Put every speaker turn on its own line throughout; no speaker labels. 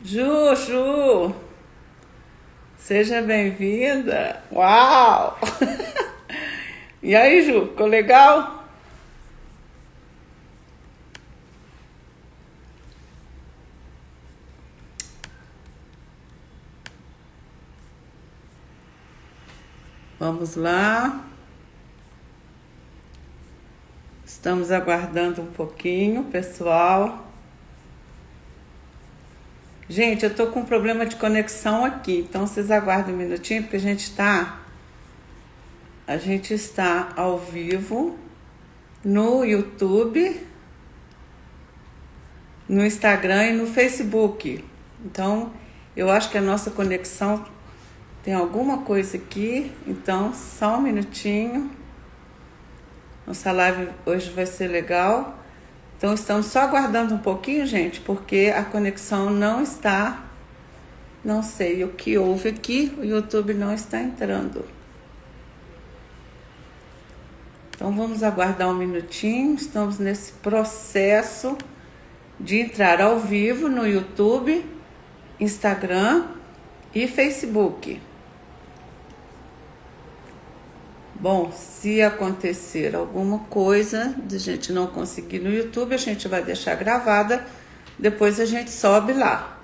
Ju, seja bem-vinda. Uau! E aí, Ju, ficou legal? Vamos lá. Estamos aguardando um pouquinho, pessoal. Gente, eu tô com um problema de conexão aqui, então vocês aguardem um minutinho, porque a gente está ao vivo no YouTube, no Instagram e no Facebook. Então, eu acho que a nossa conexão tem alguma coisa aqui, então só um minutinho. Nossa live hoje vai ser legal. Então estamos só aguardando um pouquinho, gente, porque a conexão não está, não sei o que houve aqui, o YouTube não está entrando. Então vamos aguardar um minutinho, estamos nesse processo de entrar ao vivo no YouTube, Instagram e Facebook. Bom, se acontecer alguma coisa de a gente não conseguir no YouTube, a gente vai deixar gravada, depois a gente sobe lá.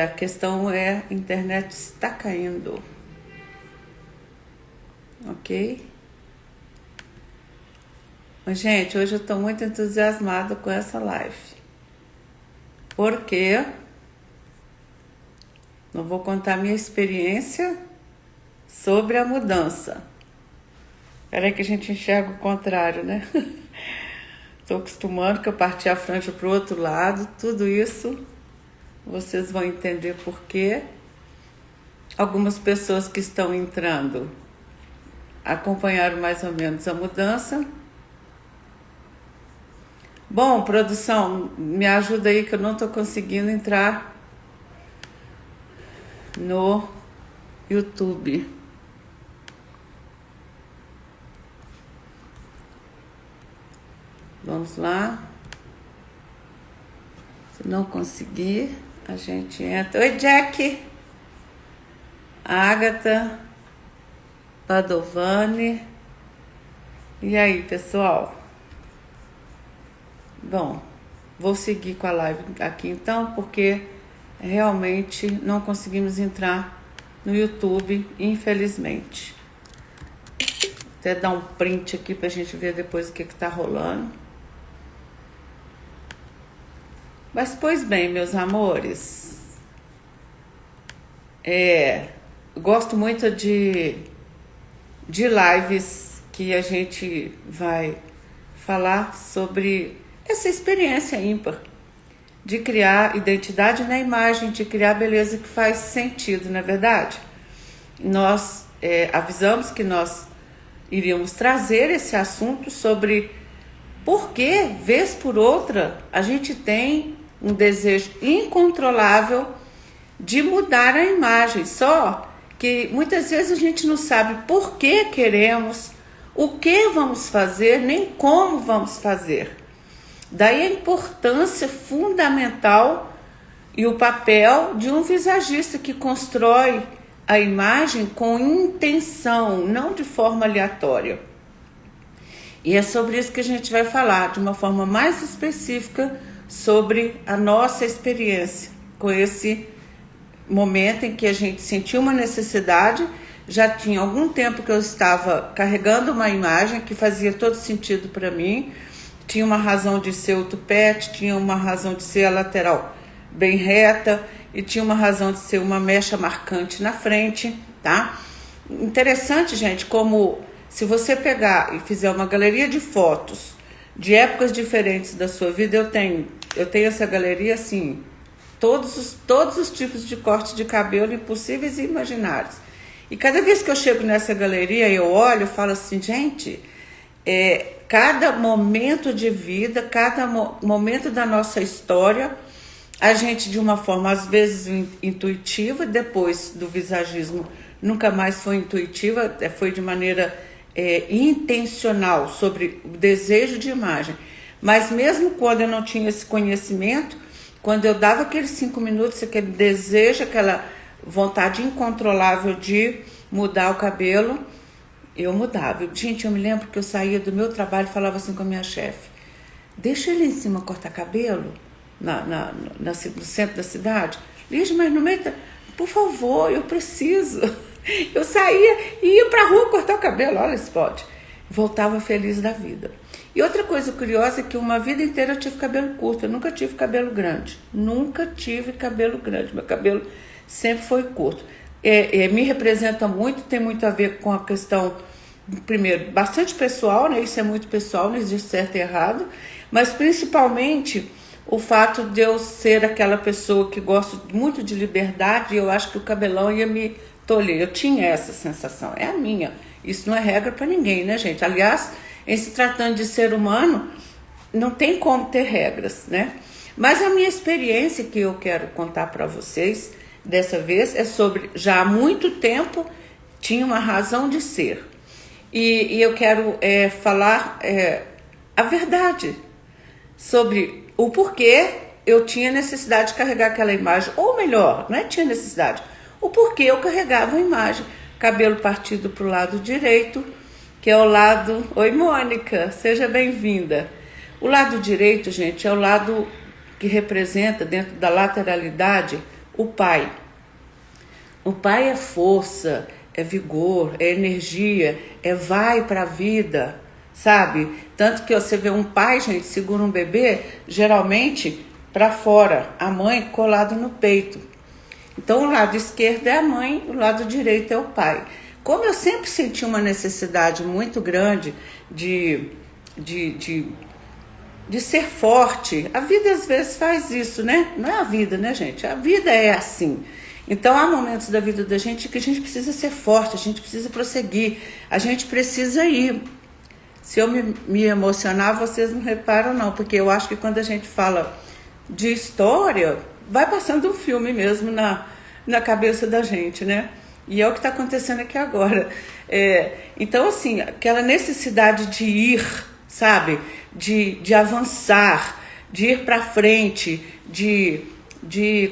A questão é, a internet está caindo. Ok? Mas, gente, hoje eu estou muito entusiasmada com essa live. Porque não vou contar minha experiência sobre a mudança. Peraí que a gente enxerga o contrário, né? Estou acostumando que eu parti a franja para o outro lado. Tudo isso vocês vão entender por quê. Algumas pessoas que estão entrando acompanharam mais ou menos a mudança. Bom, produção, me ajuda aí que eu não estou conseguindo entrar no YouTube. Vamos lá. Se não conseguir, a gente entra. Oi, Jack. Agatha. Padovani. E aí, pessoal? Bom, vou seguir com a live aqui então, porque realmente não conseguimos entrar no YouTube, infelizmente. Até dar um print aqui pra gente ver depois o que tá rolando. Mas, pois bem, meus amores, gosto muito de lives que a gente vai falar sobre essa experiência ímpar de criar identidade na imagem, de criar beleza que faz sentido, não é verdade? Nós avisamos que nós iríamos trazer esse assunto sobre por que, vez por outra, a gente tem um desejo incontrolável de mudar a imagem, só que muitas vezes a gente não sabe por que queremos, o que vamos fazer, nem como vamos fazer. Daí a importância fundamental e o papel de um visagista que constrói a imagem com intenção, não de forma aleatória. E é sobre isso que a gente vai falar, de uma forma mais específica, sobre a nossa experiência com esse momento em que a gente sentiu uma necessidade. Já tinha algum tempo que eu estava carregando uma imagem que fazia todo sentido para mim. Tinha uma razão de ser o tupete, tinha uma razão de ser a lateral bem reta e tinha uma razão de ser uma mecha marcante na frente, tá? Interessante, gente, como se você pegar e fizer uma galeria de fotos de épocas diferentes da sua vida, eu tenho essa galeria assim, todos os tipos de corte de cabelo impossíveis e imaginários. E cada vez que eu chego nessa galeria, eu olho e falo assim, gente, cada momento de vida, cada momento da nossa história, a gente de uma forma às vezes intuitiva, depois do visagismo nunca mais foi intuitiva, foi de maneira intencional sobre o desejo de imagem. Mas mesmo quando eu não tinha esse conhecimento, quando eu dava aqueles 5 minutos, aquele desejo, aquela vontade incontrolável de mudar o cabelo, eu mudava. Gente, eu me lembro que eu saía do meu trabalho e falava assim com a minha chefe: deixa ele em cima cortar cabelo no centro da cidade. Lígia, mas no meio por favor, eu preciso. Eu saía e ia pra rua cortar o cabelo, olha esse pode. Voltava feliz da vida. E outra coisa curiosa é que uma vida inteira eu tive cabelo curto, eu nunca tive cabelo grande. Nunca tive cabelo grande, meu cabelo sempre foi curto. Me representa muito, tem muito a ver com a questão, primeiro, bastante pessoal, né? Isso é muito pessoal, não existe certo e errado, mas principalmente o fato de eu ser aquela pessoa que gosto muito de liberdade, e eu acho que o cabelão ia me tolher. Eu tinha essa sensação, é a minha. Isso não é regra para ninguém, né, gente? Aliás, em se tratando de ser humano, não tem como ter regras, né? Mas a minha experiência que eu quero contar para vocês dessa vez é sobre, já há muito tempo, tinha uma razão de ser. E eu quero falar a verdade sobre o porquê eu tinha necessidade de carregar aquela imagem, ou melhor, não é tinha necessidade, o porquê eu carregava a imagem, cabelo partido para o lado direito, que é o lado... Oi, Mônica, seja bem-vinda. O lado direito, gente, é o lado que representa, dentro da lateralidade, o pai. O pai é força, é vigor, é energia, vai para a vida, sabe? Tanto que você vê um pai, gente, segura um bebê, geralmente para fora, a mãe colado no peito. Então o lado esquerdo é a mãe, o lado direito é o pai. Como eu sempre senti uma necessidade muito grande de ser forte, a vida às vezes faz isso, né? Não é a vida, né, gente? A vida é assim. Então há momentos da vida da gente que a gente precisa ser forte, a gente precisa prosseguir, a gente precisa ir. Se eu me emocionar, vocês não reparam não, porque eu acho que quando a gente fala de história, vai passando um filme mesmo na cabeça da gente, né? E é o que está acontecendo aqui agora. Então, assim, aquela necessidade de ir, sabe? De avançar, de ir para frente,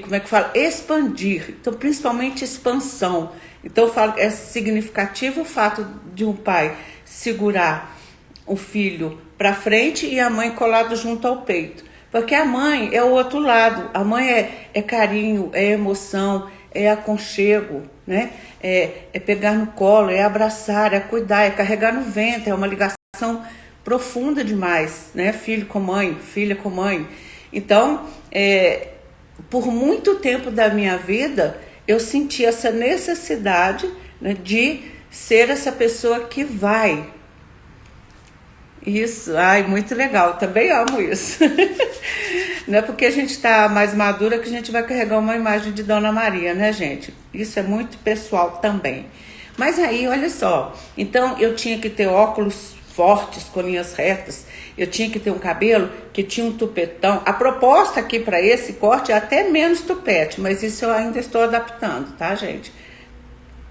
como é que fala? Expandir. Então, principalmente expansão. Então, eu falo, é significativo o fato de um pai segurar o filho para frente e a mãe colado junto ao peito. Porque a mãe é o outro lado. A mãe é carinho, é emoção, é aconchego, né? É pegar no colo, é abraçar, é cuidar, é carregar no ventre, é uma ligação profunda demais, né? Filho com mãe, filha com mãe. Então, por muito tempo da minha vida, eu senti essa necessidade, né, de ser essa pessoa que vai. Isso, ai, muito legal, também amo isso. Não é porque a gente está mais madura que a gente vai carregar uma imagem de Dona Maria, né, gente? Isso é muito pessoal também. Mas aí, olha só, então eu tinha que ter óculos fortes, com linhas retas, eu tinha que ter um cabelo que tinha um tupetão. A proposta aqui para esse corte é até menos tupete, mas isso eu ainda estou adaptando, tá, gente?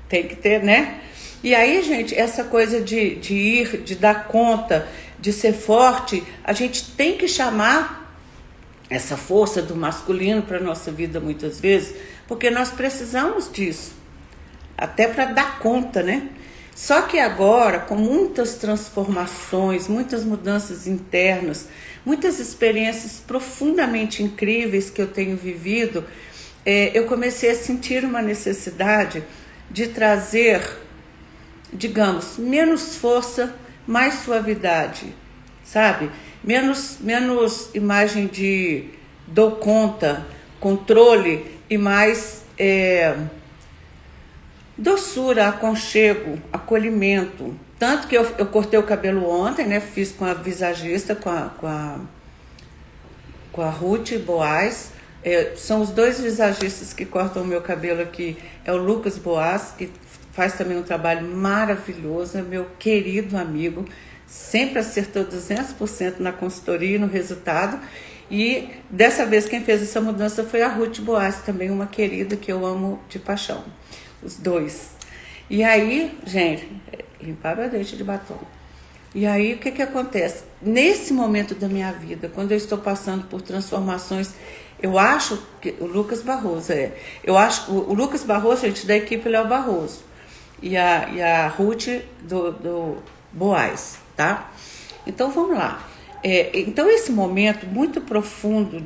Tem que ter, né? E aí, gente, essa coisa de ir, de dar conta, de ser forte, a gente tem que chamar essa força do masculino para a nossa vida muitas vezes, porque nós precisamos disso, até para dar conta, né? Só que agora, com muitas transformações, muitas mudanças internas, muitas experiências profundamente incríveis que eu tenho vivido, eu comecei a sentir uma necessidade de trazer, digamos, menos força, mais suavidade, sabe? Menos imagem de dou conta, controle e mais doçura, aconchego, acolhimento. Tanto que eu cortei o cabelo ontem, né? Fiz com a visagista, com a Ruth Boaz. São os dois visagistas que cortam o meu cabelo aqui. É o Lucas Boaz, que faz também um trabalho maravilhoso, é meu querido amigo, sempre acertou 200% na consultoria e no resultado. E dessa vez quem fez essa mudança foi a Ruth Boaz, também uma querida que eu amo de paixão, os dois. E aí, gente, limparam a dente de batom. E aí, o que acontece? Nesse momento da minha vida, quando eu estou passando por transformações Eu acho que o Lucas Barroso Eu acho que o Lucas Barroso, gente, da equipe Léo Barroso. E a Ruth do Boaz, tá? Então vamos lá. Então esse momento muito profundo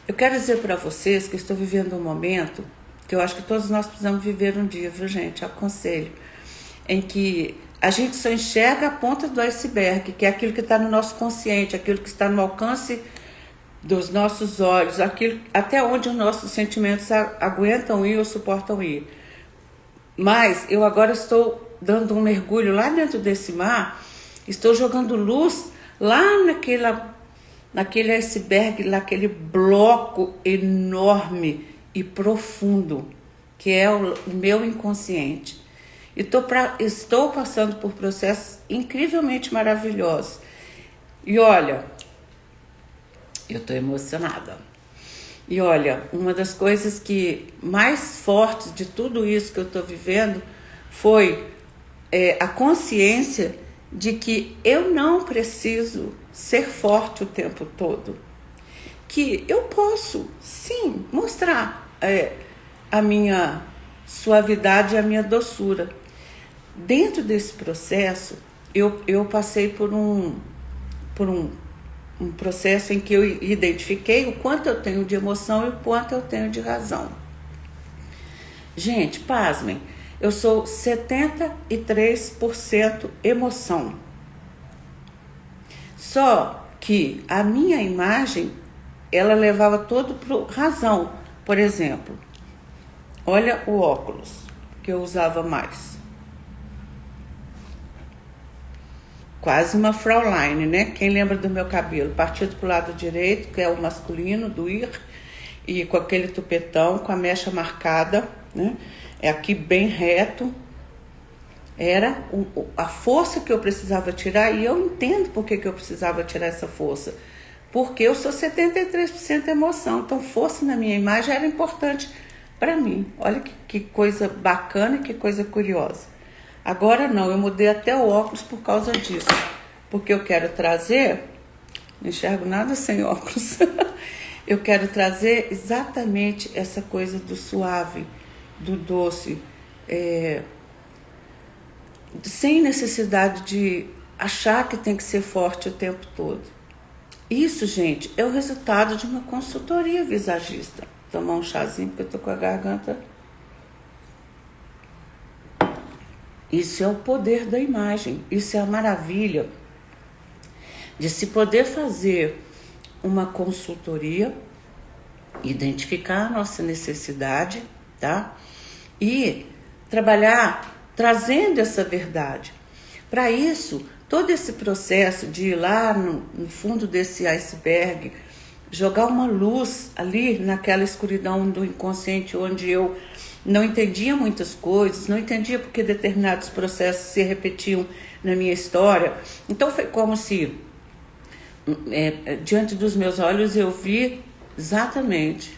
eu quero dizer para vocês que eu estou vivendo um momento que eu acho que todos nós precisamos viver um dia, viu, gente? Aconselho. Em que a gente só enxerga a ponta do iceberg, que é aquilo que está no nosso consciente, aquilo que está no alcance dos nossos olhos, aquilo até onde os nossos sentimentos aguentam ir ou suportam ir. Mas eu agora estou dando um mergulho lá dentro desse mar, estou jogando luz lá naquele iceberg, naquele bloco enorme e profundo, que é o meu inconsciente. Estou passando por processos incrivelmente maravilhosos. E olha, eu estou emocionada. E olha, uma das coisas que mais fortes de tudo isso que eu estou vivendo foi a consciência de que eu não preciso ser forte o tempo todo. Que eu posso, sim, mostrar a minha suavidade e a minha doçura. Dentro desse processo, eu passei por um processo em que eu identifiquei o quanto eu tenho de emoção e o quanto eu tenho de razão. Gente, pasmem, eu sou 73% emoção. Só que a minha imagem, ela levava todo para razão. Por exemplo, olha o óculos que eu usava mais. Quase uma Fraulein, né? Quem lembra do meu cabelo? Partido pro lado direito, que é o masculino, do ir, e com aquele tupetão, com a mecha marcada, né? É aqui bem reto. Era a força que eu precisava tirar, e eu entendo por que eu precisava tirar essa força. Porque eu sou 73% emoção, então força na minha imagem era importante para mim. Olha que coisa bacana e que coisa curiosa. Agora não, eu mudei até o óculos por causa disso. Porque eu quero trazer, não enxergo nada sem óculos, eu quero trazer exatamente essa coisa do suave, do doce, sem necessidade de achar que tem que ser forte o tempo todo. Isso, gente, é o resultado de uma consultoria visagista. Vou tomar um chazinho porque eu tô com a garganta. Isso é o poder da imagem, isso é a maravilha de se poder fazer uma consultoria, identificar a nossa necessidade, tá? E trabalhar trazendo essa verdade. Para isso, todo esse processo de ir lá no fundo desse iceberg, jogar uma luz ali naquela escuridão do inconsciente onde eu não entendia muitas coisas, não entendia porque determinados processos se repetiam na minha história. Então foi como se, diante dos meus olhos, eu vi exatamente.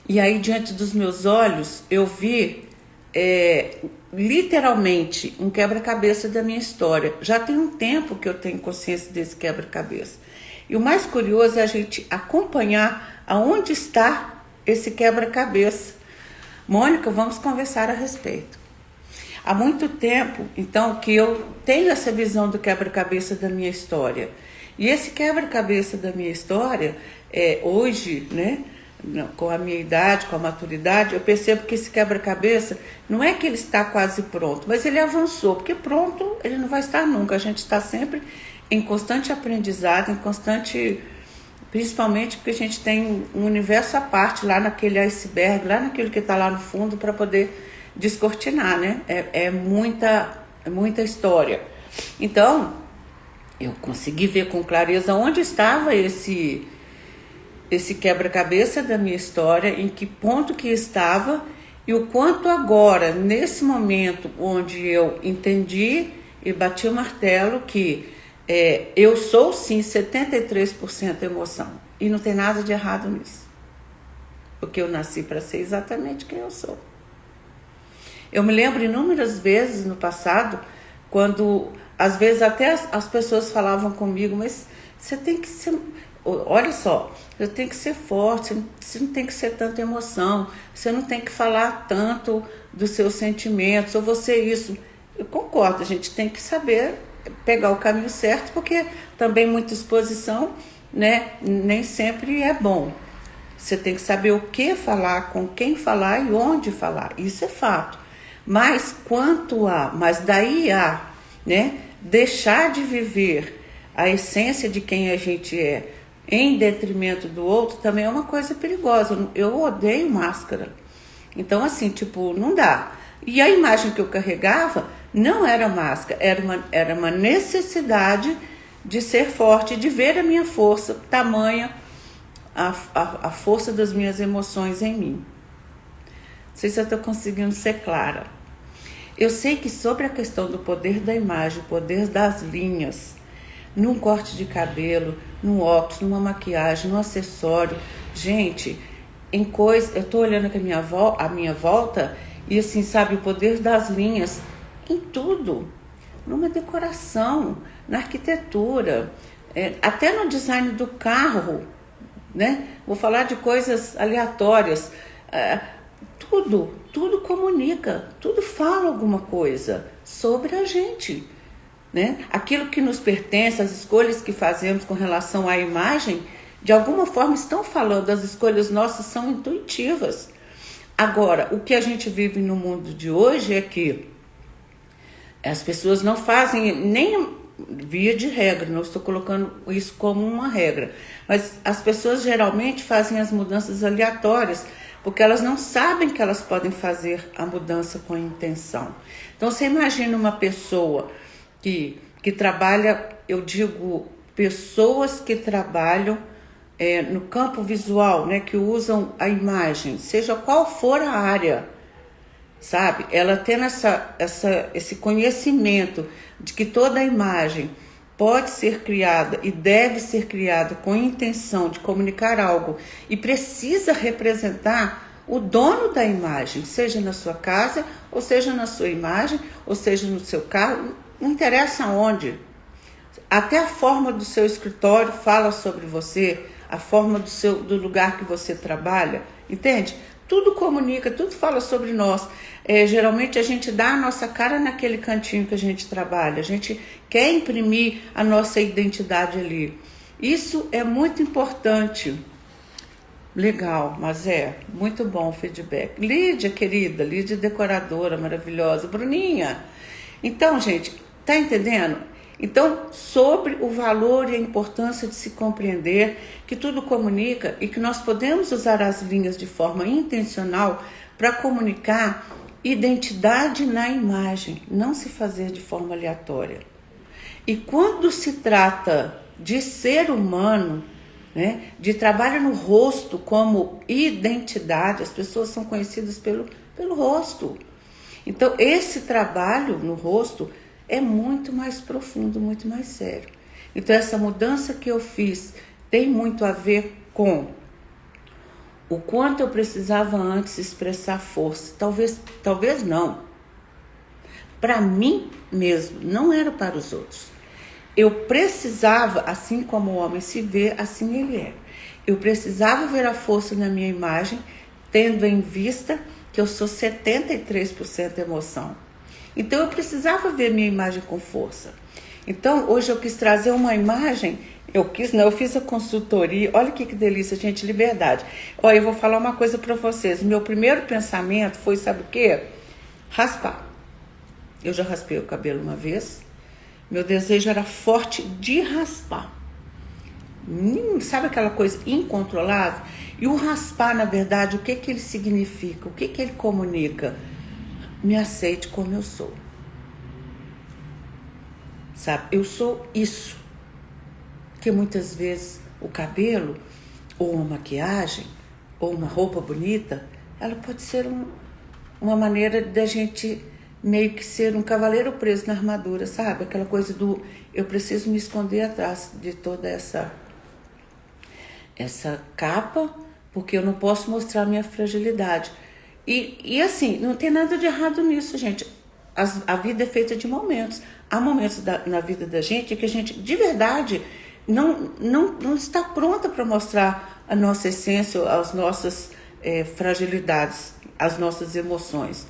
E aí, diante dos meus olhos, eu vi literalmente um quebra-cabeça da minha história. Já tem um tempo que eu tenho consciência desse quebra-cabeça. E o mais curioso é a gente acompanhar aonde está esse quebra-cabeça. Mônica, vamos conversar a respeito. Há muito tempo, então, que eu tenho essa visão do quebra-cabeça da minha história. E esse quebra-cabeça da minha história, hoje, né, com a minha idade, com a maturidade, eu percebo que esse quebra-cabeça não é que ele está quase pronto, mas ele avançou, porque pronto ele não vai estar nunca. A gente está sempre em constante aprendizado, em constante... Principalmente porque a gente tem um universo à parte lá naquele iceberg, lá naquilo que está lá no fundo para poder descortinar, né? É muita história. Então, eu consegui ver com clareza onde estava esse quebra-cabeça da minha história, em que ponto que estava e o quanto agora, nesse momento onde eu entendi e bati o martelo que eu sou sim 73% emoção e não tem nada de errado nisso, porque eu nasci para ser exatamente quem eu sou. Eu me lembro inúmeras vezes no passado, quando às vezes até as pessoas falavam comigo, mas você tem que ser... Olha só, eu tenho que ser forte, você não tem que ser tanta emoção, você não tem que falar tanto dos seus sentimentos, ou você isso. Eu concordo, a gente tem que saber pegar o caminho certo, porque também muita exposição, né, nem sempre é bom. Você tem que saber o que falar, com quem falar e onde falar, isso é fato. Mas mas daí né, deixar de viver a essência de quem a gente é em detrimento do outro também é uma coisa perigosa. Eu odeio máscara. Então, assim, tipo, não dá. E a imagem que eu carregava não era máscara, era uma necessidade de ser forte, de ver a minha força, tamanha a força das minhas emoções em mim. Não sei se eu estou conseguindo ser clara. Eu sei que sobre a questão do poder da imagem, o poder das linhas, num corte de cabelo, num óculos, numa maquiagem, num acessório. Gente, eu tô olhando aqui a minha volta e assim, sabe, o poder das linhas em tudo. Numa decoração, na arquitetura, até no design do carro, né? Vou falar de coisas aleatórias. Tudo comunica, tudo fala alguma coisa sobre a gente. Né? Aquilo que nos pertence, as escolhas que fazemos com relação à imagem, de alguma forma estão falando, as escolhas nossas são intuitivas. Agora, o que a gente vive no mundo de hoje é que as pessoas não fazem, nem via de regra, não estou colocando isso como uma regra, mas as pessoas geralmente fazem as mudanças aleatórias, porque elas não sabem que elas podem fazer a mudança com a intenção. Então, você imagina uma pessoa que trabalha, eu digo, pessoas que trabalham no campo visual, né, que usam a imagem, seja qual for a área, sabe? Ela tendo esse conhecimento de que toda a imagem pode ser criada e deve ser criada com a intenção de comunicar algo e precisa representar o dono da imagem, seja na sua casa, ou seja na sua imagem, ou seja no seu carro, não interessa onde. Até a forma do seu escritório fala sobre você, a forma do lugar que você trabalha, entende? Tudo comunica, tudo fala sobre nós. Geralmente a gente dá a nossa cara naquele cantinho que a gente trabalha, a gente quer imprimir a nossa identidade ali. Isso é muito importante. Legal, mas muito bom o feedback. Lídia, querida, Lídia decoradora, maravilhosa. Bruninha. Então, gente, tá entendendo? Então, sobre o valor e a importância de se compreender que tudo comunica e que nós podemos usar as linhas de forma intencional para comunicar identidade na imagem, não se fazer de forma aleatória. E quando se trata de ser humano, né, de trabalho no rosto como identidade, as pessoas são conhecidas pelo rosto. Então, esse trabalho no rosto é muito mais profundo, muito mais sério. Então, essa mudança que eu fiz tem muito a ver com o quanto eu precisava antes expressar força. Talvez não. Para mim mesmo, não era para os outros. Eu precisava, assim como o homem se vê, assim ele é. Eu precisava ver a força na minha imagem, tendo em vista que eu sou 73% emoção. Então eu precisava ver minha imagem com força. Então hoje eu quis trazer uma imagem, eu fiz a consultoria, olha que delícia, gente, liberdade. Olha, eu vou falar uma coisa para vocês, meu primeiro pensamento foi, sabe o quê? Raspar. Eu já raspei o cabelo uma vez, meu desejo era forte de raspar. Sabe aquela coisa incontrolável? E o raspar, na verdade, o que ele significa? O que ele comunica? Me aceite como eu sou. Sabe? Eu sou isso. Porque muitas vezes o cabelo, ou uma maquiagem, ou uma roupa bonita, ela pode ser uma maneira da gente meio que ser um cavaleiro preso na armadura, sabe? Aquela coisa do eu preciso me esconder atrás de toda essa capa, porque eu não posso mostrar minha fragilidade. E assim, não tem nada de errado nisso, gente. A vida é feita de momentos. Há momentos na vida da gente que a gente, de verdade, não está pronta para mostrar a nossa essência, as nossas fragilidades, as nossas emoções.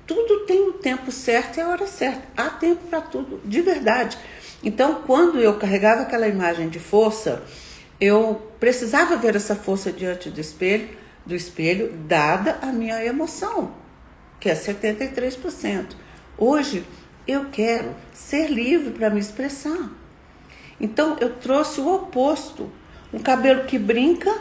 Tudo tem o tempo certo e a hora certa. Há tempo para tudo, de verdade. Então, quando eu carregava aquela imagem de força, eu precisava ver essa força diante do espelho, dada a minha emoção, que é 73%. Hoje, eu quero ser livre para me expressar. Então, eu trouxe o oposto. Um cabelo que brinca,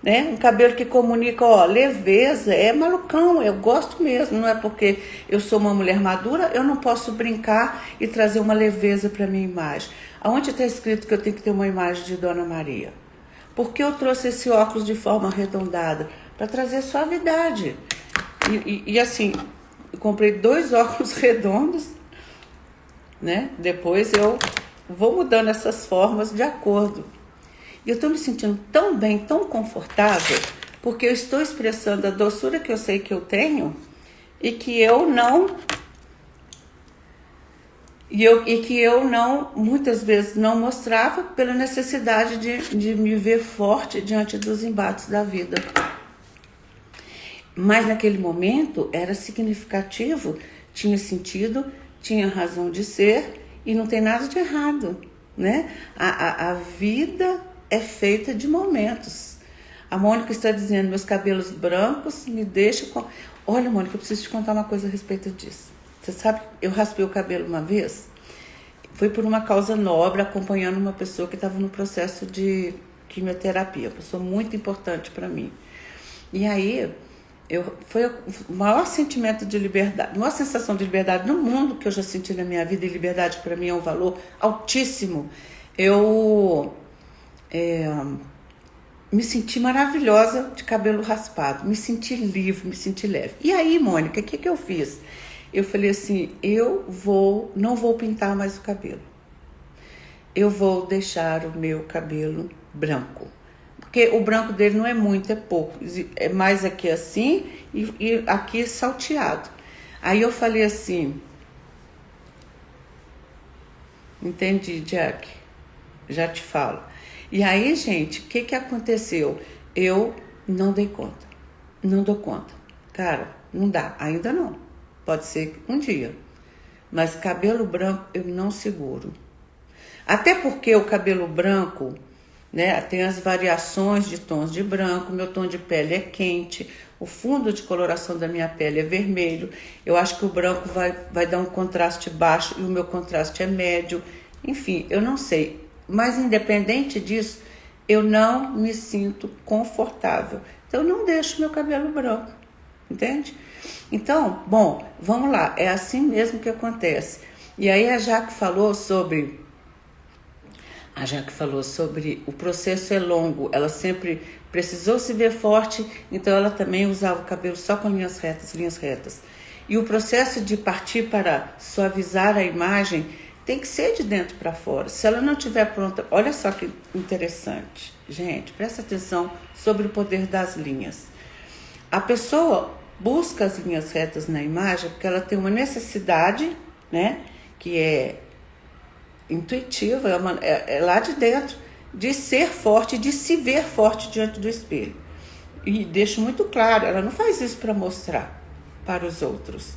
né? Um cabelo que comunica, leveza, é malucão, eu gosto mesmo. Não é porque eu sou uma mulher madura, eu não posso brincar e trazer uma leveza para minha imagem. Aonde está escrito que eu tenho que ter uma imagem de Dona Maria? Porque eu trouxe esse óculos de forma arredondada? Para trazer suavidade. E assim, eu comprei 2 óculos redondos, né? Depois eu vou mudando essas formas de acordo. E eu estou me sentindo tão bem, tão confortável, porque eu estou expressando a doçura que eu sei que eu tenho e que eu não... E que eu não, muitas vezes, não mostrava pela necessidade de me ver forte diante dos embates da vida. Mas naquele momento era significativo, tinha sentido, tinha razão de ser e não tem nada de errado, né? A vida é feita de momentos. A Mônica está dizendo, meus cabelos brancos me deixam... Olha, Mônica, eu preciso te contar uma coisa a respeito disso. Você sabe, eu raspei o cabelo uma vez, foi por uma causa nobre, acompanhando uma pessoa que estava no processo de quimioterapia, uma pessoa muito importante para mim. E aí, foi o maior sentimento de liberdade, a maior sensação de liberdade no mundo que eu já senti na minha vida, e liberdade para mim é um valor altíssimo. Eu me senti maravilhosa de cabelo raspado, me senti livre, me senti leve. E aí, Mônica, o que eu fiz? Eu falei assim, não vou pintar mais o cabelo. Eu vou deixar o meu cabelo branco. Porque o branco dele não é muito, é pouco. É mais aqui assim e aqui salteado. Aí eu falei assim, entendi, Jack, já te falo. E aí, gente, o que aconteceu? Eu não dei conta, não dou conta. Cara, não dá, ainda não. Pode ser um dia. Mas cabelo branco eu não seguro. Até porque o cabelo branco, né, tem as variações de tons de branco, meu tom de pele é quente, o fundo de coloração da minha pele é vermelho. Eu acho que o branco vai dar um contraste baixo e o meu contraste é médio. Enfim, eu não sei. Mas independente disso, eu não me sinto confortável. Então eu não deixo meu cabelo branco, entende? Então, bom, vamos lá, é assim mesmo que acontece. E aí a Jaque falou sobre o processo é longo, ela sempre precisou se ver forte, então ela também usava o cabelo só com linhas retas. E o processo de partir para suavizar a imagem tem que ser de dentro para fora. Se ela não estiver pronta, olha só que interessante. Gente, presta atenção sobre o poder das linhas. A pessoa busca as linhas retas na imagem porque ela tem uma necessidade, né, que é intuitiva, é lá de dentro, de ser forte, de se ver forte diante do espelho. E deixo muito claro, ela não faz isso para mostrar para os outros.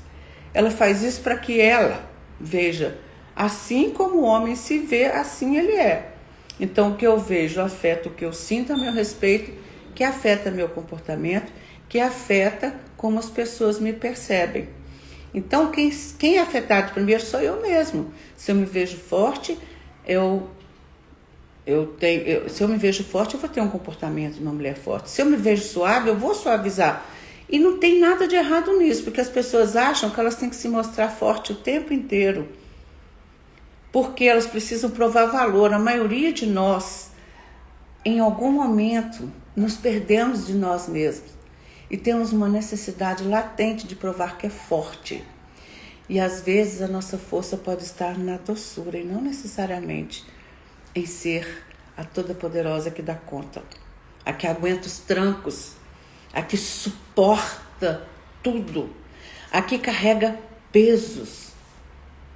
Ela faz isso para que ela veja, assim como o homem se vê, assim ele é. Então o que eu vejo afeta o que eu sinto a meu respeito, que afeta meu comportamento, que afeta como as pessoas me percebem. Então quem é afetado primeiro sou eu mesmo. Se eu me vejo forte, se eu me vejo forte, eu vou ter um comportamento de uma mulher forte. Se eu me vejo suave, eu vou suavizar. E não tem nada de errado nisso, porque as pessoas acham que elas têm que se mostrar forte o tempo inteiro. Porque elas precisam provar valor. A maioria de nós, em algum momento, nos perdemos de nós mesmos. E temos uma necessidade latente de provar que é forte. E às vezes a nossa força pode estar na doçura e não necessariamente em ser a toda poderosa que dá conta. A que aguenta os trancos, a que suporta tudo, a que carrega pesos.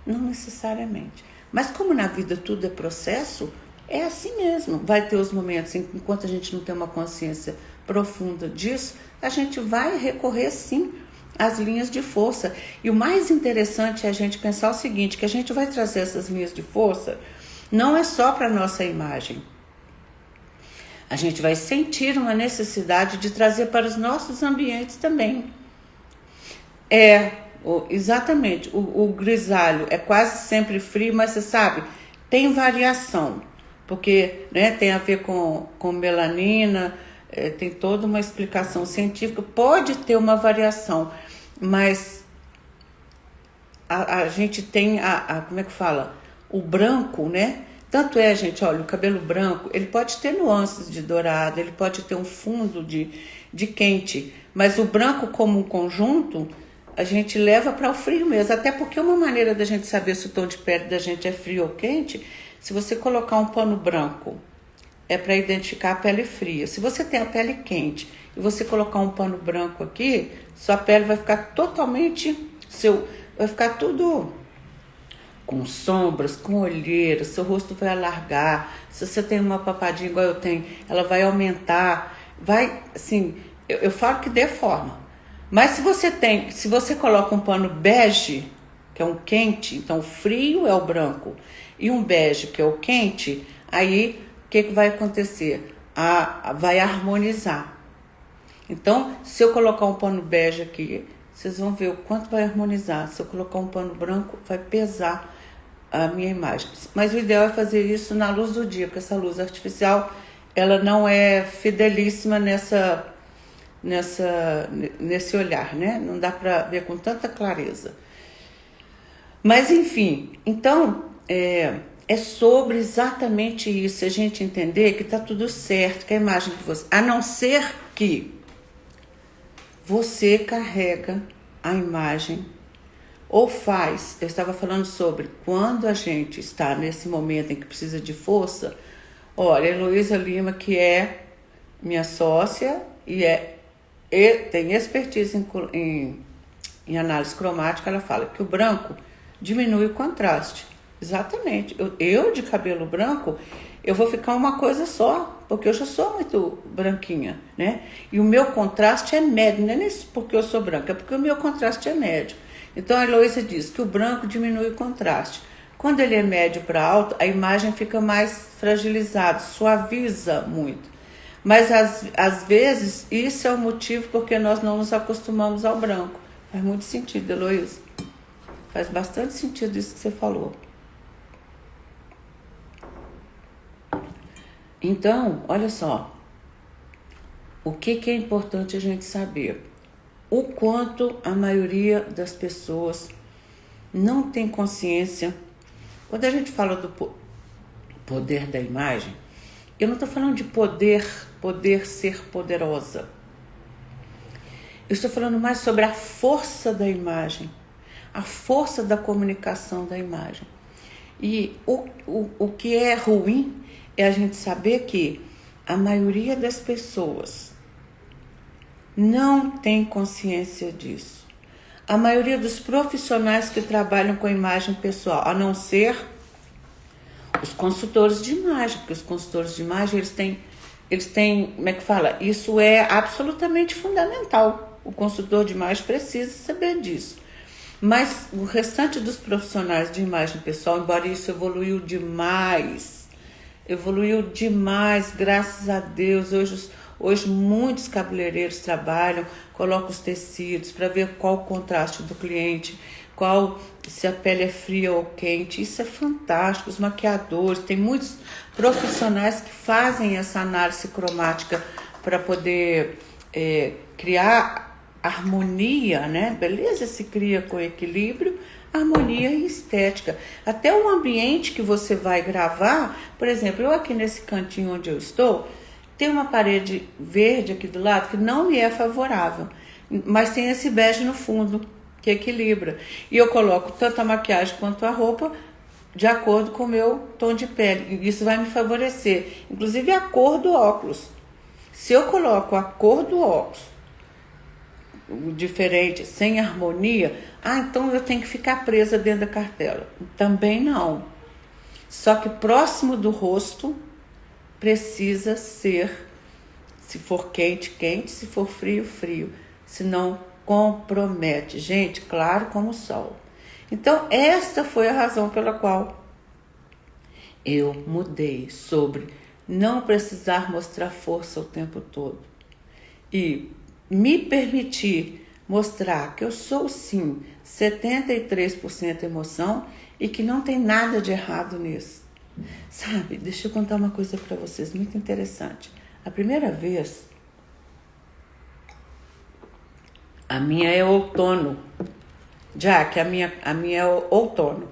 Não necessariamente. Mas como na vida tudo é processo, É assim mesmo. Vai ter os momentos em que, enquanto a gente não tem uma consciência profunda disso, a gente vai recorrer sim às linhas de força. E o mais interessante é a gente pensar o seguinte, que a gente vai trazer essas linhas de força não é só para a nossa imagem. A gente vai sentir uma necessidade de trazer para os nossos ambientes também. Exatamente, o grisalho é quase sempre frio, mas você sabe, tem variação, porque né, tem a ver com melanina, tem toda uma explicação científica, pode ter uma variação, mas a gente tem como é que fala? O branco, né? Tanto é, gente, olha, o cabelo branco, ele pode ter nuances de dourado, ele pode ter um fundo de quente, mas o branco como um conjunto, a gente leva para o frio mesmo, até porque uma maneira da gente saber se o tom de pele da gente é frio ou quente, se você colocar um pano branco, é para identificar a pele fria. Se você tem a pele quente e você colocar um pano branco aqui, sua pele vai ficar totalmente, vai ficar tudo com sombras, com olheiras, seu rosto vai alargar. Se você tem uma papadinha igual eu tenho, ela vai aumentar, vai, assim, eu falo que deforma. Mas se você coloca um pano bege, que é um quente, então o frio é o branco, e um bege, que é o quente, aí o que vai acontecer? Vai harmonizar. Então, se eu colocar um pano bege aqui, vocês vão ver o quanto vai harmonizar. Se eu colocar um pano branco, vai pesar a minha imagem. Mas o ideal é fazer isso na luz do dia, porque essa luz artificial, ela não é fidelíssima nesse olhar, né? Não dá para ver com tanta clareza. Mas, enfim, então, é sobre exatamente isso, a gente entender que está tudo certo, que a imagem que você... A não ser que você carrega a imagem ou faz, eu estava falando sobre quando a gente está nesse momento em que precisa de força. Olha, a Heloísa Lima, que é minha sócia e tem expertise em análise cromática, ela fala que o branco diminui o contraste. Exatamente. Eu de cabelo branco, eu vou ficar uma coisa só, porque eu já sou muito branquinha, né? E o meu contraste é médio, não é nem porque eu sou branca, é porque o meu contraste é médio. Então a Heloísa diz que o branco diminui o contraste. Quando ele é médio para alto, a imagem fica mais fragilizada, suaviza muito. Mas às vezes isso é o motivo porque nós não nos acostumamos ao branco. Faz muito sentido, Heloísa. Faz bastante sentido isso que você falou. Então, olha só. O que é importante a gente saber? O quanto a maioria das pessoas não tem consciência. Quando a gente fala do poder da imagem, eu não estou falando de poder ser poderosa. Eu estou falando mais sobre a força da imagem, a força da comunicação da imagem. E o que é ruim é a gente saber que a maioria das pessoas não tem consciência disso. A maioria dos profissionais que trabalham com imagem pessoal, a não ser os consultores de imagem, porque os consultores de imagem, eles têm, como é que fala? Isso é absolutamente fundamental. O consultor de imagem precisa saber disso. Mas o restante dos profissionais de imagem pessoal, embora isso evoluiu demais, graças a Deus. Hoje muitos cabeleireiros trabalham, colocam os tecidos para ver qual o contraste do cliente, se a pele é fria ou quente. Isso é fantástico. Os maquiadores, tem muitos profissionais que fazem essa análise cromática para poder criar harmonia, né? Beleza se cria com equilíbrio, harmonia e estética. Até o ambiente que você vai gravar, por exemplo, eu aqui nesse cantinho onde eu estou, tem uma parede verde aqui do lado que não me é favorável, mas tem esse bege no fundo que equilibra. E eu coloco tanto a maquiagem quanto a roupa de acordo com o meu tom de pele. E isso vai me favorecer. Inclusive a cor do óculos. Se eu coloco a cor do óculos diferente, sem harmonia, então eu tenho que ficar presa dentro da cartela. Também não. Só que próximo do rosto precisa ser, se for quente, quente, se for frio, frio. Senão compromete. Gente, claro como o sol. Então, esta foi a razão pela qual eu mudei sobre não precisar mostrar força o tempo todo e me permitir mostrar que eu sou sim 73% emoção e que não tem nada de errado nisso. Sabe, deixa eu contar uma coisa para vocês muito interessante. A primeira vez, a minha é outono. Jack, a minha é outono.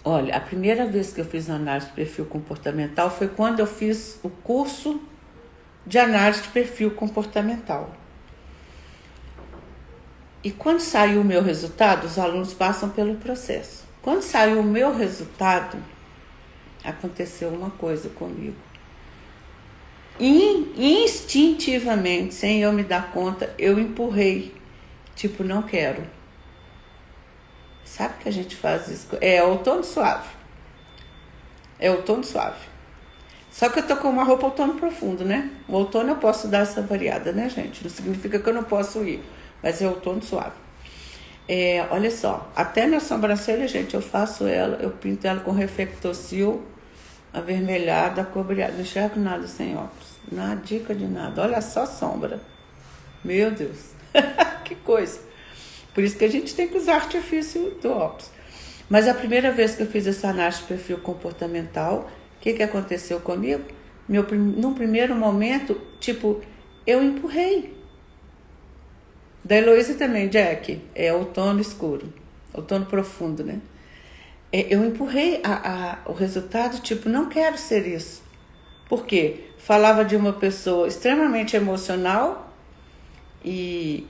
Olha, a primeira vez que eu fiz análise de perfil comportamental foi quando eu fiz o curso de análise de perfil comportamental. E quando saiu o meu resultado, os alunos passam pelo processo. Quando saiu o meu resultado, aconteceu uma coisa comigo. Instintivamente, sem eu me dar conta, eu empurrei. Tipo, não quero. Sabe que a gente faz isso? É outono suave. É outono suave. Só que eu tô com uma roupa outono profundo, né? O outono eu posso dar essa variada, né, gente? Não significa que eu não posso ir. Mas é outono suave. Olha só. Até minha sobrancelha, gente, eu faço ela. Eu pinto ela com reflectocil avermelhada, cobreada. Não enxergo nada sem óculos. Nada, dica de nada. Olha só a sombra. Meu Deus. Que coisa. Por isso que a gente tem que usar artifício do óculos. Mas a primeira vez que eu fiz essa análise de perfil comportamental, o que aconteceu comigo? Num primeiro momento, tipo, eu empurrei. Da Heloísa também, Jack, é outono escuro, outono profundo, né? Eu empurrei o resultado, tipo, não quero ser isso. Por quê? Falava de uma pessoa extremamente emocional e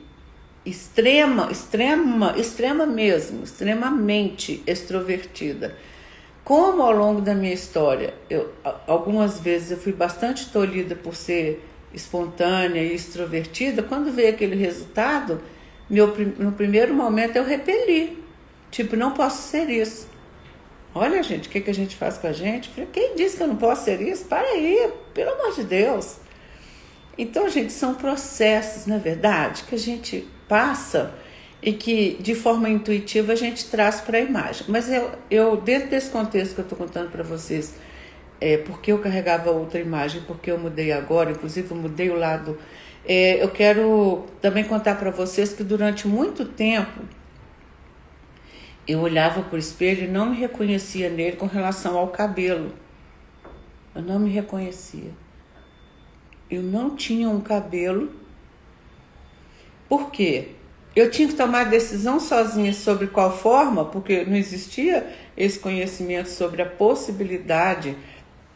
extremamente extrovertida. Como ao longo da minha história, algumas vezes eu fui bastante tolhida por ser espontânea e extrovertida, quando veio aquele resultado, no primeiro momento eu repeli. Tipo, não posso ser isso. Olha, gente, o que a gente faz com a gente? Falei, quem disse que eu não posso ser isso? Para aí, pelo amor de Deus. Então, gente, são processos, não é verdade, que a gente passa e que, de forma intuitiva, a gente traz para a imagem. Mas eu, dentro desse contexto que eu estou contando para vocês, porque eu carregava outra imagem, porque eu mudei agora, inclusive eu mudei o lado, eu quero também contar para vocês que durante muito tempo eu olhava para o espelho e não me reconhecia nele com relação ao cabelo. Eu não me reconhecia. Eu não tinha um cabelo. Por quê? Eu tinha que tomar decisão sozinha sobre qual forma, porque não existia esse conhecimento sobre a possibilidade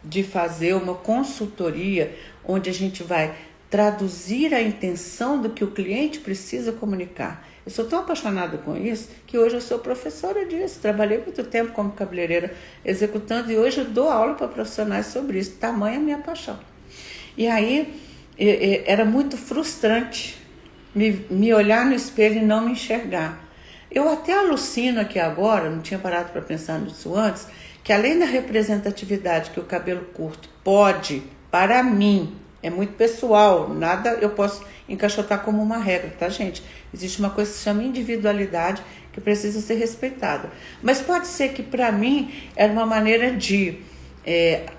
de fazer uma consultoria onde a gente vai traduzir a intenção do que o cliente precisa comunicar. Eu sou tão apaixonada com isso que hoje eu sou professora disso. Trabalhei muito tempo como cabeleireira executando e hoje eu dou aula para profissionais sobre isso. Tamanha a minha paixão. E aí era muito frustrante me olhar no espelho e não me enxergar. Eu até alucino aqui agora, não tinha parado para pensar nisso antes, que além da representatividade que o cabelo curto pode, para mim, é muito pessoal, nada eu posso encaixotar como uma regra, tá, gente? Existe uma coisa que se chama individualidade que precisa ser respeitada. Mas pode ser que para mim era uma maneira de,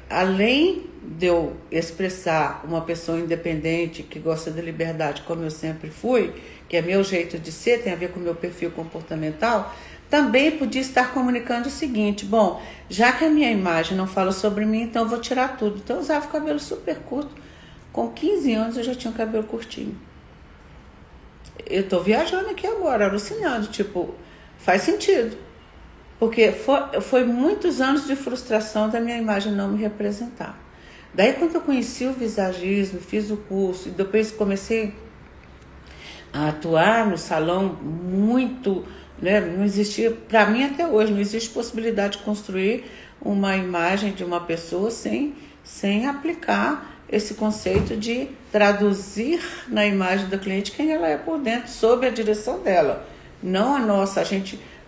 além de eu expressar uma pessoa independente que gosta de liberdade, como eu sempre fui, que é meu jeito de ser, tem a ver com o meu perfil comportamental, também podia estar comunicando o seguinte: bom, já que a minha imagem não fala sobre mim, então eu vou tirar tudo. Então eu usava o cabelo super curto. Com 15 anos eu já tinha o cabelo curtinho. Eu tô viajando aqui agora, alucinando, tipo, faz sentido. Porque foi muitos anos de frustração da minha imagem não me representar. Daí quando eu conheci o visagismo, fiz o curso e depois comecei a atuar no salão muito, né, não existia, para mim até hoje, não existe possibilidade de construir uma imagem de uma pessoa sem aplicar esse conceito de traduzir na imagem do cliente quem ela é por dentro, sob a direção dela. Não a nossa,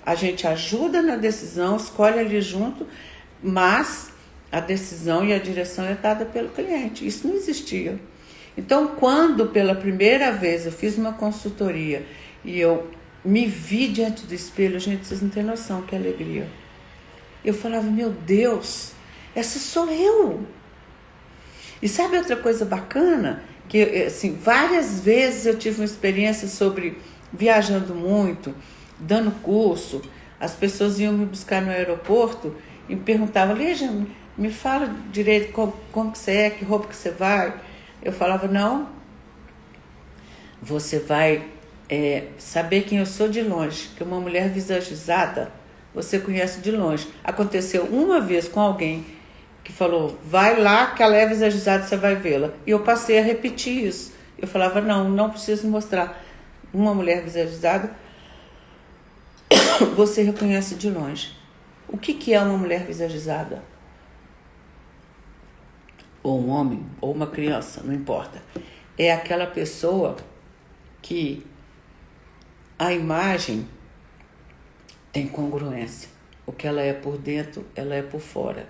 A gente ajuda na decisão, escolhe ali junto, mas a decisão e a direção é dada pelo cliente. Isso não existia. Então, quando pela primeira vez eu fiz uma consultoria e eu me vi diante do espelho, gente, vocês não têm noção que alegria. Eu falava, meu Deus, essa sou eu. E sabe outra coisa bacana? Que, assim, várias vezes eu tive uma experiência sobre viajando muito, dando curso, as pessoas iam me buscar no aeroporto e me perguntavam, Lígia, me fala direito como que você é, que roupa que você vai. Eu falava, não, você vai saber quem eu sou de longe, que uma mulher visagizada, você conhece de longe. Aconteceu uma vez com alguém que falou, vai lá que ela é visagizada, você vai vê-la. E eu passei a repetir isso. Eu falava, não preciso mostrar uma mulher visagizada, você reconhece de longe. O que é uma mulher visagizada? Ou um homem, ou uma criança, não importa. É aquela pessoa que a imagem tem congruência. O que ela é por dentro, ela é por fora.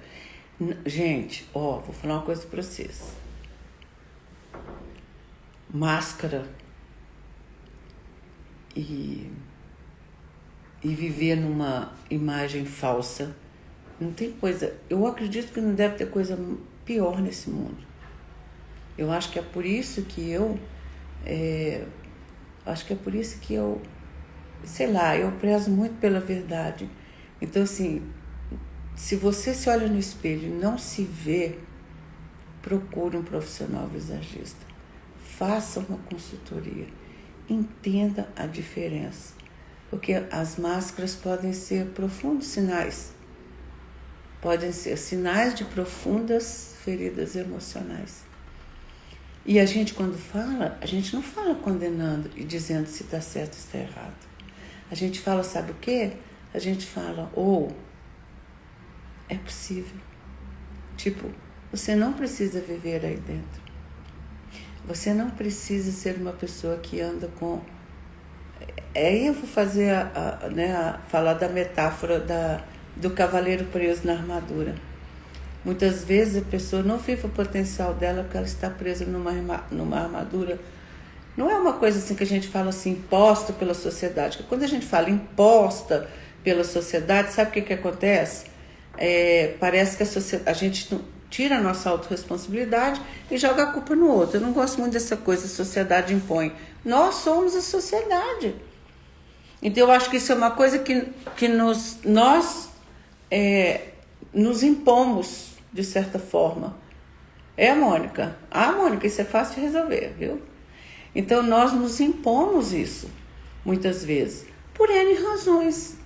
Gente, vou falar uma coisa para vocês. Máscara e viver numa imagem falsa, não tem coisa. Eu acredito que não deve ter coisa pior nesse mundo. Eu acho que é por isso que eu sei lá, eu prezo muito pela verdade. Então, assim, se você se olha no espelho e não se vê, procure um profissional visagista. Faça uma consultoria. Entenda a diferença. Porque as máscaras podem ser profundos sinais. Podem ser sinais de profundas feridas emocionais. E a gente, quando fala, a gente não fala condenando e dizendo se está certo ou está errado. A gente fala, sabe o quê? A gente fala, é possível. Tipo, você não precisa viver aí dentro. Você não precisa ser uma pessoa que anda com... Aí eu vou fazer falar da metáfora do cavaleiro preso na armadura. Muitas vezes a pessoa não vive o potencial dela porque ela está presa numa armadura. Não é uma coisa assim que a gente fala assim, imposta pela sociedade. Porque quando a gente fala imposta pela sociedade, sabe o que acontece? Parece que a gente tira a nossa autorresponsabilidade e joga a culpa no outro. Eu não gosto muito dessa coisa, a sociedade impõe. Nós somos a sociedade. Então eu acho que isso é uma coisa que nós nos impomos, de certa forma. Mônica? Mônica, isso é fácil de resolver, viu? Então nós nos impomos isso, muitas vezes, por N razões.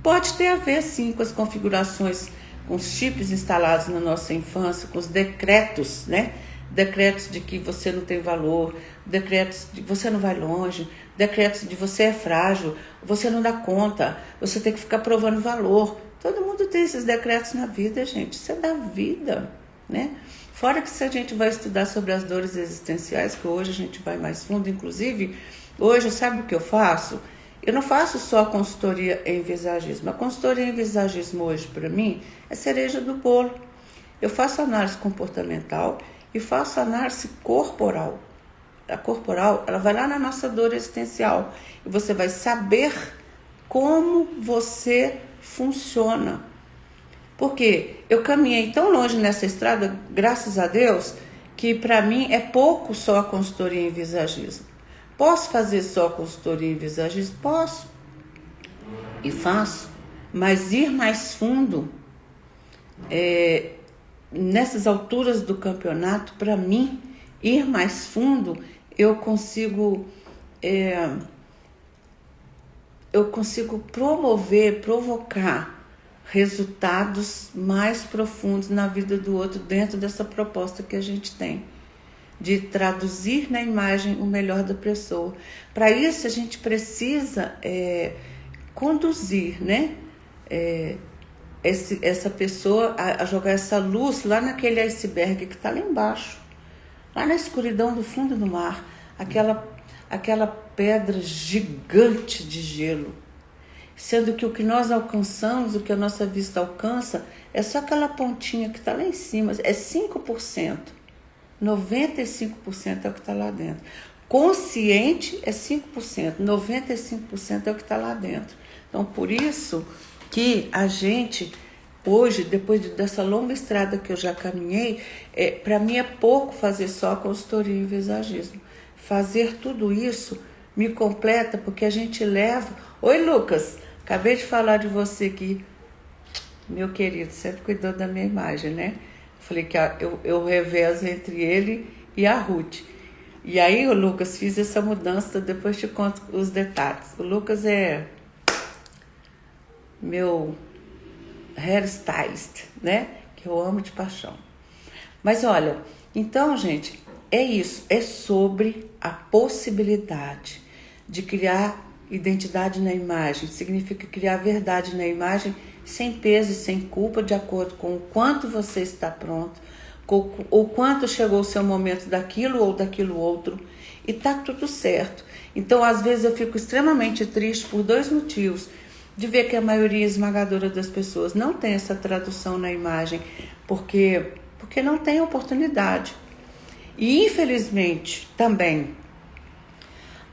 Pode ter a ver, sim, com as configurações, com os chips instalados na nossa infância, com os decretos, né? Decretos de que você não tem valor, decretos de que você não vai longe, decretos de você é frágil, você não dá conta, você tem que ficar provando valor. Todo mundo tem esses decretos na vida, gente. Isso é da vida, né? Fora que se a gente vai estudar sobre as dores existenciais, que hoje a gente vai mais fundo, inclusive, hoje, sabe o que eu faço? Eu não faço só consultoria em visagismo. A consultoria em visagismo hoje, para mim, é cereja do bolo. Eu faço análise comportamental e faço análise corporal. A corporal, ela vai lá na nossa dor existencial e você vai saber como você funciona. Porque eu caminhei tão longe nessa estrada, graças a Deus, que para mim é pouco só a consultoria em visagismo. Posso fazer só consultoria em visagismo? Posso. E faço. Mas ir mais fundo, nessas alturas do campeonato, para mim, ir mais fundo, eu consigo provocar resultados mais profundos na vida do outro dentro dessa proposta que a gente tem, de traduzir na imagem o melhor da pessoa. Para isso, a gente precisa conduzir, né? Essa pessoa a jogar essa luz lá naquele iceberg que está lá embaixo, lá na escuridão do fundo do mar, aquela pedra gigante de gelo. sendo que o que nós alcançamos, o que a nossa vista alcança, é só aquela pontinha que está lá em cima, é 5%. 95% é o que está lá dentro. Consciente é 5%, 95% é o que está lá dentro. Então, por isso que a gente, hoje, depois dessa longa estrada que eu já caminhei, para mim é pouco fazer só consultoria em visagismo. Fazer tudo isso me completa, porque a gente leva... Oi, Lucas, acabei de falar de você aqui, meu querido, sempre cuidou da minha imagem, né? Falei que eu revezo entre ele e a Ruth. E aí, o Lucas, fiz essa mudança, depois te conto os detalhes. O Lucas é meu hairstylist, né? Que eu amo de paixão. Mas olha, então, gente, é isso. É sobre a possibilidade de criar identidade na imagem. Significa criar verdade na imagem sem peso e sem culpa, de acordo com o quanto você está pronto, ou quanto chegou o seu momento daquilo ou daquilo outro, e tá tudo certo. Então, às vezes eu fico extremamente triste por 2 motivos: de ver que a maioria esmagadora das pessoas não tem essa tradução na imagem, porque não tem oportunidade. E, infelizmente, também,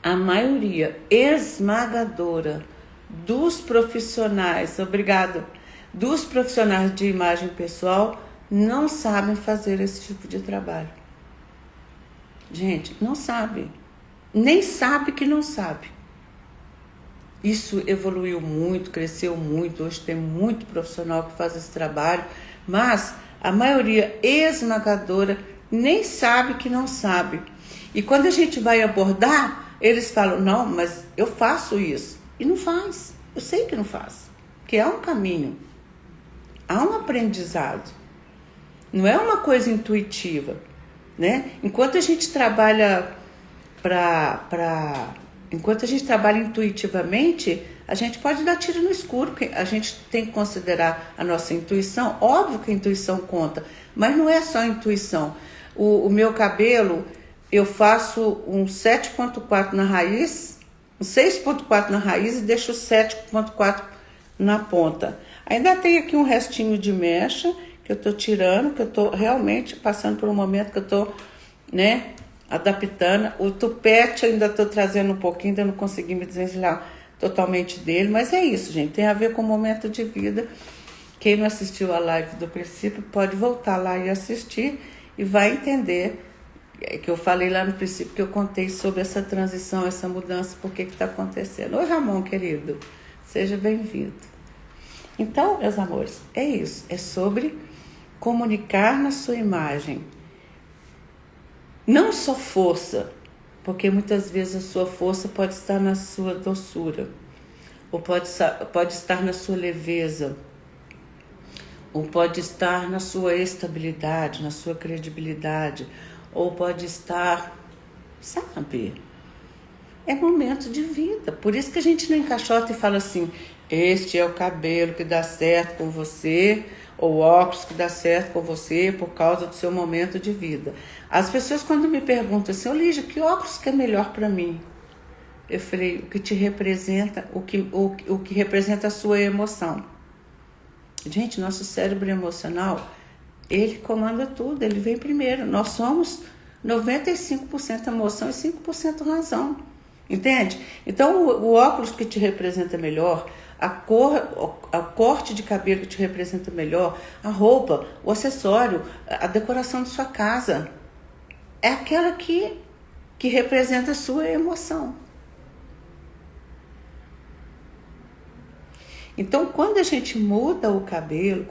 a maioria esmagadora dos profissionais, dos profissionais de imagem pessoal, não sabem fazer esse tipo de trabalho. Gente, não sabe. Nem sabe que não sabe. Isso evoluiu muito, cresceu muito. Hoje tem muito profissional que faz esse trabalho, mas a maioria esmagadora nem sabe que não sabe. E quando a gente vai abordar, eles falam: não, mas eu faço isso. E não faz. Eu sei que não faz. Porque há um caminho. Há um aprendizado. Não é uma coisa intuitiva, né? Enquanto a gente trabalha enquanto a gente trabalha intuitivamente, a gente pode dar tiro no escuro, porque a gente tem que considerar a nossa intuição. Óbvio que a intuição conta, mas não é só a intuição. O meu cabelo, eu faço um 7.4 na raiz, um 6.4 na raiz e deixo 7.4 na ponta. Ainda tem aqui um restinho de mecha que eu tô tirando, que eu tô realmente passando por um momento que eu tô, né, adaptando. O tupete eu ainda tô trazendo um pouquinho, ainda não consegui me desvencilhar totalmente dele, mas é isso, gente, tem a ver com o momento de vida. Quem não assistiu a live do princípio pode voltar lá e assistir e vai entender que eu falei lá no princípio, que eu contei sobre essa transição, essa mudança, por que está acontecendo. Oi, Ramon, querido, seja bem-vindo. Então, meus amores, é isso, é sobre comunicar na sua imagem. Não só força, porque muitas vezes a sua força pode estar na sua doçura, ou pode estar na sua leveza, ou pode estar na sua estabilidade, na sua credibilidade, ou pode estar, sabe? É momento de vida. Por isso que a gente não encaixota e fala assim: este é o cabelo que dá certo com você, ou óculos que dá certo com você por causa do seu momento de vida. As pessoas, quando me perguntam assim: Lígia, que óculos que é melhor para mim? Eu falei: o que te representa, o que representa a sua emoção. Gente, nosso cérebro emocional, ele comanda tudo, ele vem primeiro. Nós somos 95% emoção e 5% razão. Entende? Então, o óculos que te representa melhor, a corte de cabelo que te representa melhor, a roupa, o acessório, a decoração de sua casa, é aquela que representa a sua emoção. Então, quando a gente muda o cabelo,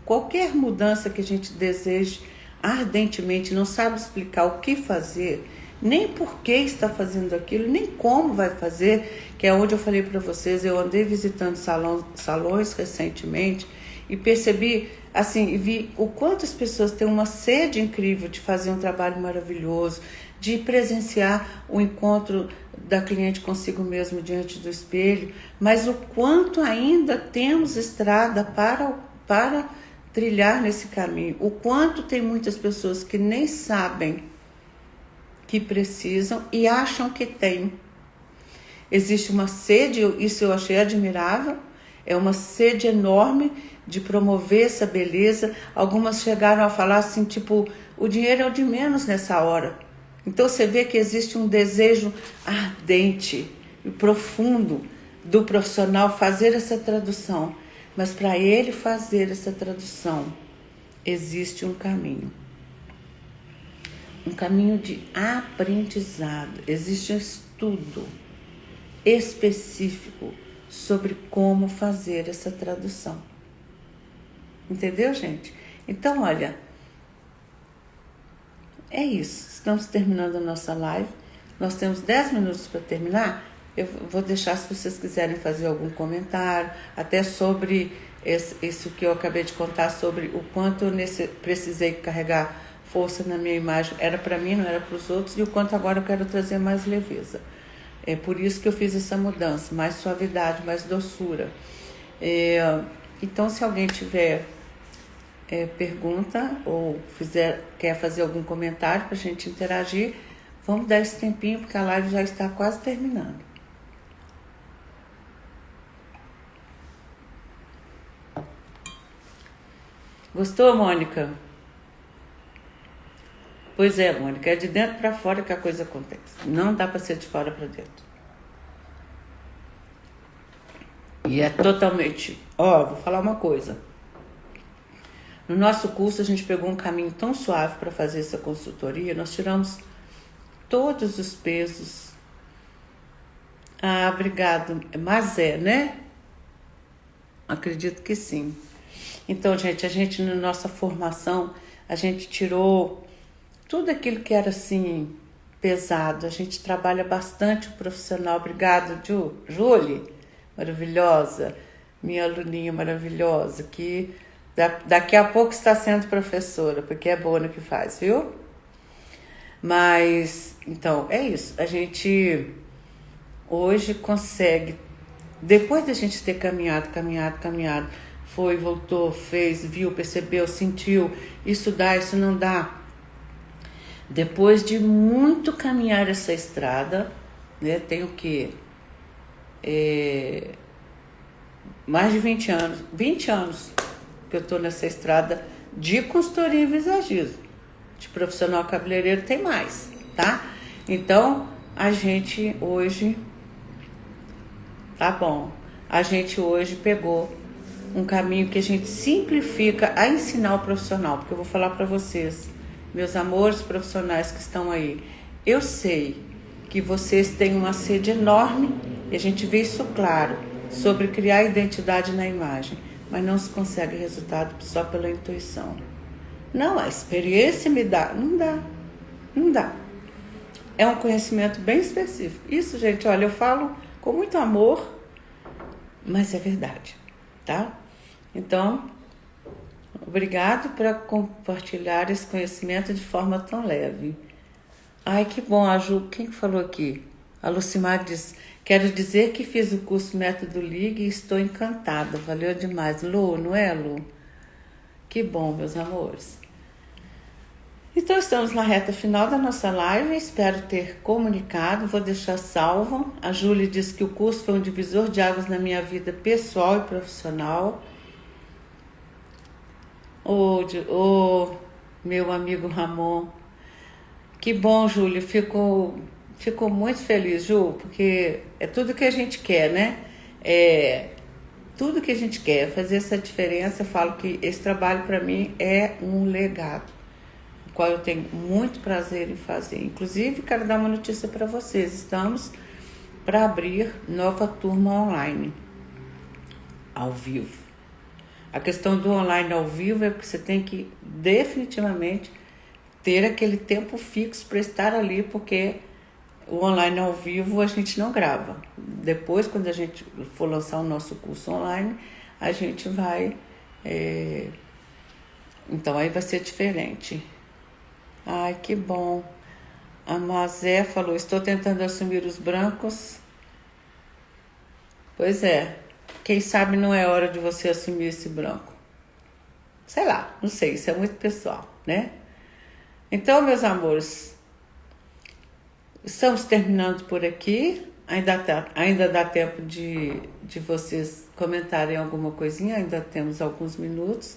qualquer mudança que a gente deseje ardentemente, não sabe explicar o que fazer, nem por que está fazendo aquilo, nem como vai fazer, que é onde eu falei para vocês, eu andei visitando salões recentemente e percebi, assim, vi o quanto as pessoas têm uma sede incrível de fazer um trabalho maravilhoso, de presenciar o encontro da cliente consigo mesmo diante do espelho, mas o quanto ainda temos estrada para trilhar nesse caminho, o quanto tem muitas pessoas que nem sabem que precisam e acham que tem. existe uma sede, isso eu achei admirável, é uma sede enorme de promover essa beleza. Algumas chegaram a falar assim, tipo, o dinheiro é o de menos nessa hora. Então você vê que existe um desejo ardente e profundo do profissional fazer essa tradução. Mas para ele fazer essa tradução, existe um caminho. Um caminho de aprendizado. Existe um estudo específico sobre como fazer essa tradução. Entendeu, gente? Então, olha, é isso. Estamos terminando a nossa live. Nós temos 10 minutos para terminar. Eu vou deixar, se vocês quiserem fazer algum comentário, até sobre isso que eu acabei de contar, sobre o quanto eu precisei carregar força na minha imagem. Era para mim, não era para os outros. E o quanto agora eu quero trazer mais leveza. É por isso que eu fiz essa mudança. Mais suavidade, mais doçura. Então, se alguém tiver pergunta ou quer fazer algum comentário para a gente interagir, vamos dar esse tempinho, porque a live já está quase terminando. Gostou, Mônica? Pois é, Mônica, é de dentro para fora que a coisa acontece. Não dá para ser de fora para dentro. E é totalmente... vou falar uma coisa. No nosso curso, a gente pegou um caminho tão suave para fazer essa consultoria. Nós tiramos todos os pesos. Obrigado. Mas né? Acredito que sim. Então, gente, na nossa formação, a gente tirou tudo aquilo que era, assim, pesado. A gente trabalha bastante o profissional. Obrigado, Júlia, maravilhosa. Minha aluninha maravilhosa, que daqui a pouco está sendo professora, porque é boa no que faz, viu? Mas, então, é isso. A gente hoje consegue, depois da gente ter caminhado, foi, voltou, fez, viu, percebeu, sentiu, isso dá, isso não dá. Depois de muito caminhar essa estrada, né, tenho que mais de 20 anos que eu estou nessa estrada de consultoria e visagismo. De profissional cabeleireiro tem mais, tá? Então, a gente hoje, tá bom, a gente hoje pegou um caminho que a gente simplifica a ensinar o profissional, porque eu vou falar para vocês, meus amores profissionais que estão aí, eu sei que vocês têm uma sede enorme, e a gente vê isso claro, sobre criar identidade na imagem, mas não se consegue resultado só pela intuição. Não, a experiência me dá, não dá. É um conhecimento bem específico. Isso, gente, olha, eu falo com muito amor, mas é verdade, tá? Então, obrigado por compartilhar esse conhecimento de forma tão leve. Ai, que bom, a Ju, quem que falou aqui? A Lucimar diz, quero dizer que fiz o curso Método Ligue e estou encantada, valeu demais. Lu, não é, Lu? Que bom, meus amores. Então, estamos na reta final da nossa live, espero ter comunicado, vou deixar salvo. A Júlia diz que o curso foi um divisor de águas na minha vida pessoal e profissional. Meu amigo Ramon, que bom, Júlia, fico muito feliz, Ju, porque é tudo que a gente quer, né? Tudo que a gente quer, fazer essa diferença. Eu falo que esse trabalho para mim é um legado, o qual eu tenho muito prazer em fazer. Inclusive, quero dar uma notícia para vocês, estamos para abrir nova turma online, ao vivo. A questão do online ao vivo é que você tem que definitivamente ter aquele tempo fixo para estar ali, porque o online ao vivo a gente não grava. Depois, quando a gente for lançar o nosso curso online, a gente vai... Então, aí vai ser diferente. Ai, que bom. A Mazé falou, estou tentando assumir os brancos. Pois é. Quem sabe não é hora de você assumir esse branco. Sei lá, não sei, isso é muito pessoal, né? Então, meus amores, estamos terminando por aqui. Ainda dá tempo de vocês comentarem alguma coisinha, ainda temos alguns minutos,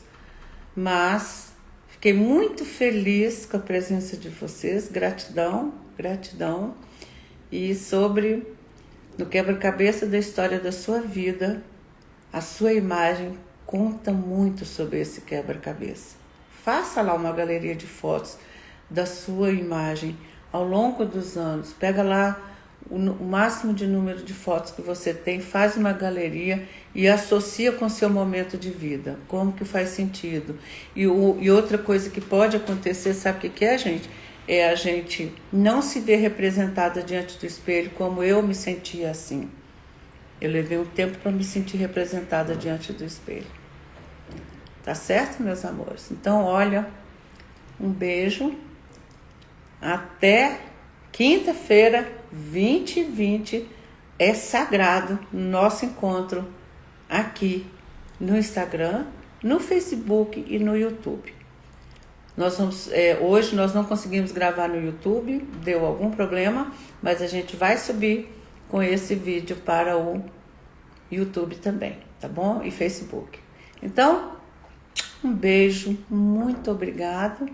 mas fiquei muito feliz com a presença de vocês, gratidão, gratidão. E sobre no quebra-cabeça da história da sua vida, a sua imagem conta muito sobre esse quebra-cabeça. Faça lá uma galeria de fotos da sua imagem ao longo dos anos, pega lá o máximo de número de fotos que você tem, faz uma galeria e associa com o seu momento de vida, como que faz sentido. E outra coisa que pode acontecer, sabe o que é, gente? É a gente não se ver representada diante do espelho como eu me sentia assim. Eu levei um tempo para me sentir representada diante do espelho. Tá certo, meus amores? Então, olha, um beijo. Até quinta-feira, 20h20, é sagrado nosso encontro aqui no Instagram, no Facebook e no YouTube. Hoje nós não conseguimos gravar no YouTube, deu algum problema, mas a gente vai subir com esse vídeo para o YouTube também, tá bom? E Facebook. Então, um beijo, muito obrigado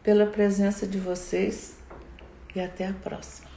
pela presença de vocês e até a próxima.